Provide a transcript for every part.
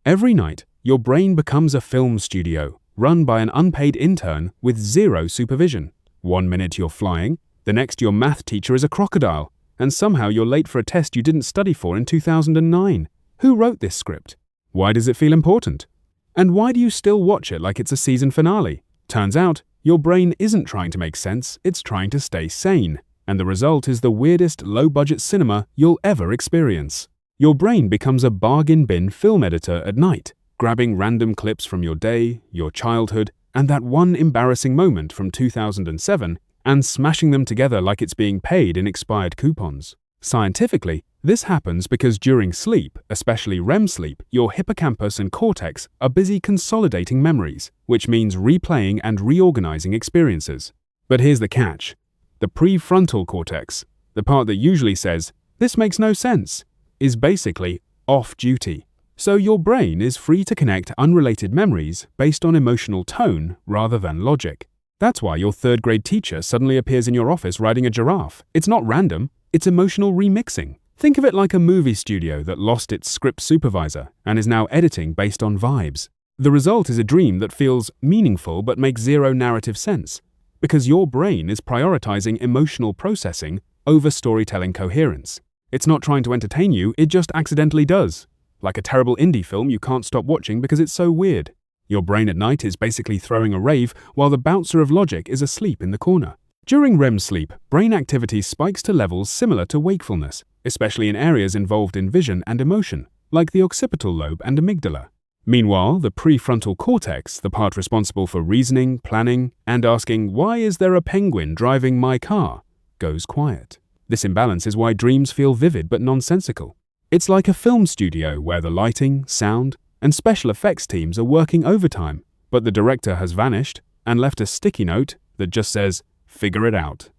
Every night, your brain becomes a film studio, run by an unpaid intern with zero supervision. One minute you're flying, the next your math teacher is a crocodile, and somehow you're late for a test you didn't study for in 2009. Who wrote this script? Why does it feel important? And why do you still watch it like it's a season finale? Turns out, your brain isn't trying to make sense, it's trying to stay sane. And the result is the weirdest low-budget cinema you'll ever experience. Your brain becomes a bargain bin film editor at night, grabbing random clips from your day, your childhood, and that one embarrassing moment from 2007 and smashing them together like it's being paid in expired coupons. Scientifically, this happens because during sleep, especially REM sleep, your hippocampus and cortex are busy consolidating memories, which means replaying and reorganizing experiences. But here's the catch. The prefrontal cortex, the part that usually says, "This makes no sense," is basically off duty. So your brain is free to connect unrelated memories based on emotional tone rather than logic. That's why your third-grade teacher suddenly appears in your office riding a giraffe. It's not random, it's emotional remixing. Think of it like a movie studio that lost its script supervisor and is now editing based on vibes. The result is a dream that feels meaningful but makes zero narrative sense, because your brain is prioritizing emotional processing over storytelling coherence. It's not trying to entertain you, it just accidentally does. Like a terrible indie film you can't stop watching because it's so weird. Your brain at night is basically throwing a rave while the bouncer of logic is asleep in the corner. During REM sleep, brain activity spikes to levels similar to wakefulness, especially in areas involved in vision and emotion, like the occipital lobe and amygdala. Meanwhile, the prefrontal cortex, the part responsible for reasoning, planning, and asking, "Why is there a penguin driving my car?" goes quiet. This imbalance is why dreams feel vivid but nonsensical. It's like a film studio where the lighting, sound, and special effects teams are working overtime, but the director has vanished and left a sticky note that just says, "Figure it out."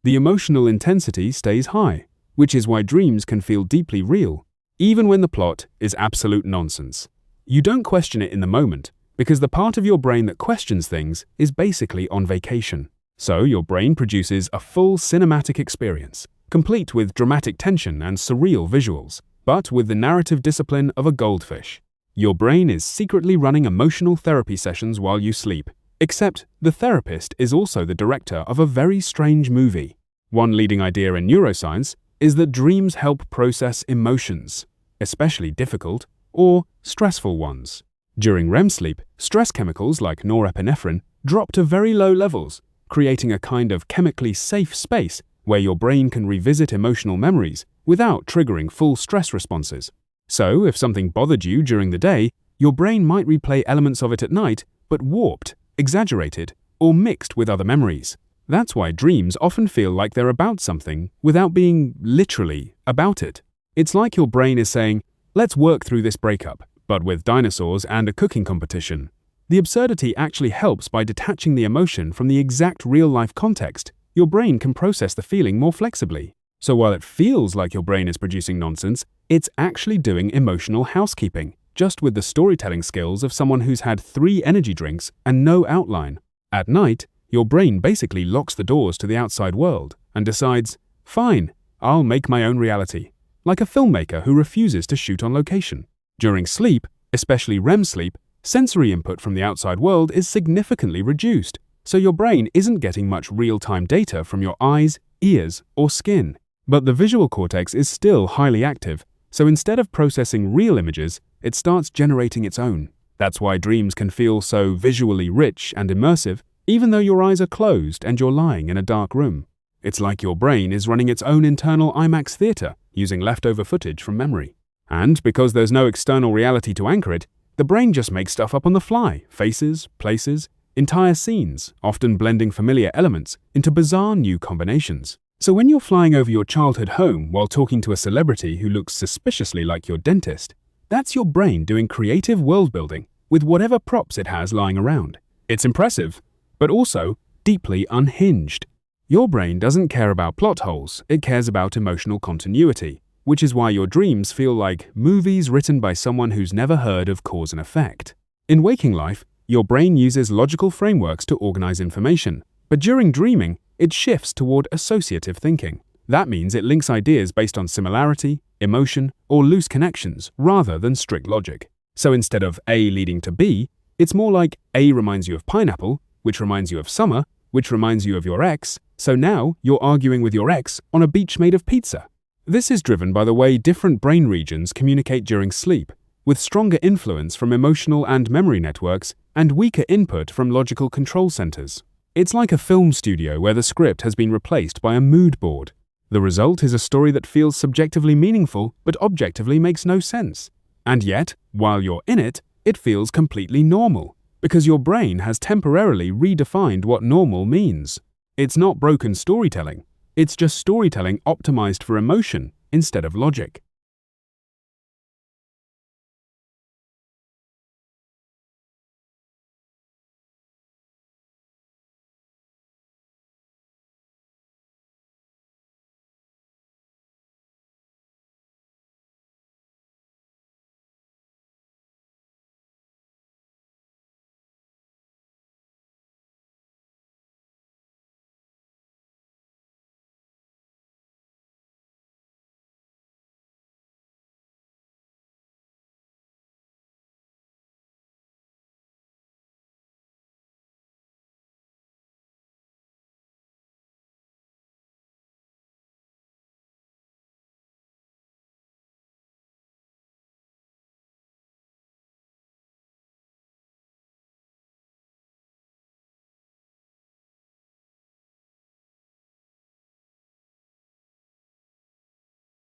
The emotional intensity stays high, which is why dreams can feel deeply real, even when the plot is absolute nonsense. You don't question it in the moment, because the part of your brain that questions things is basically on vacation. So your brain produces a full cinematic experience, complete with dramatic tension and surreal visuals, but with the narrative discipline of a goldfish. Your brain is secretly running emotional therapy sessions while you sleep, except the therapist is also the director of a very strange movie. One leading idea in neuroscience is that dreams help process emotions, especially difficult or stressful ones. During REM sleep, stress chemicals like norepinephrine drop to very low levels, creating a kind of chemically safe space where your brain can revisit emotional memories without triggering full stress responses. So, if something bothered you during the day, your brain might replay elements of it at night, but warped, exaggerated, or mixed with other memories. That's why dreams often feel like they're about something without being literally about it. It's like your brain is saying, "Let's work through this breakup," but with dinosaurs and a cooking competition. The absurdity actually helps by detaching the emotion from the exact real-life context. Your brain can process the feeling more flexibly. So while it feels like your brain is producing nonsense, it's actually doing emotional housekeeping, just with the storytelling skills of someone who's had 3 energy drinks and no outline. At night, your brain basically locks the doors to the outside world and decides, "Fine, I'll make my own reality," like a filmmaker who refuses to shoot on location. During sleep, especially REM sleep, sensory input from the outside world is significantly reduced, so your brain isn't getting much real-time data from your eyes, ears, or skin. But the visual cortex is still highly active, so instead of processing real images, it starts generating its own. That's why dreams can feel so visually rich and immersive, even though your eyes are closed and you're lying in a dark room. It's like your brain is running its own internal IMAX theater, using leftover footage from memory. And because there's no external reality to anchor it, the brain just makes stuff up on the fly, faces, places, entire scenes, often blending familiar elements into bizarre new combinations. So when you're flying over your childhood home while talking to a celebrity who looks suspiciously like your dentist, that's your brain doing creative world building with whatever props it has lying around. It's impressive, but also deeply unhinged. Your brain doesn't care about plot holes, it cares about emotional continuity, which is why your dreams feel like movies written by someone who's never heard of cause and effect. In waking life, your brain uses logical frameworks to organize information, but during dreaming, it shifts toward associative thinking. That means it links ideas based on similarity, emotion, or loose connections rather than strict logic. So instead of A leading to B, it's more like A reminds you of pineapple, which reminds you of summer, which reminds you of your ex, so now you're arguing with your ex on a beach made of pizza. This is driven by the way different brain regions communicate during sleep, with stronger influence from emotional and memory networks and weaker input from logical control centers. It's like a film studio where the script has been replaced by a mood board. The result is a story that feels subjectively meaningful but objectively makes no sense. And yet, while you're in it, it feels completely normal, because your brain has temporarily redefined what normal means. It's not broken storytelling, it's just storytelling optimized for emotion instead of logic.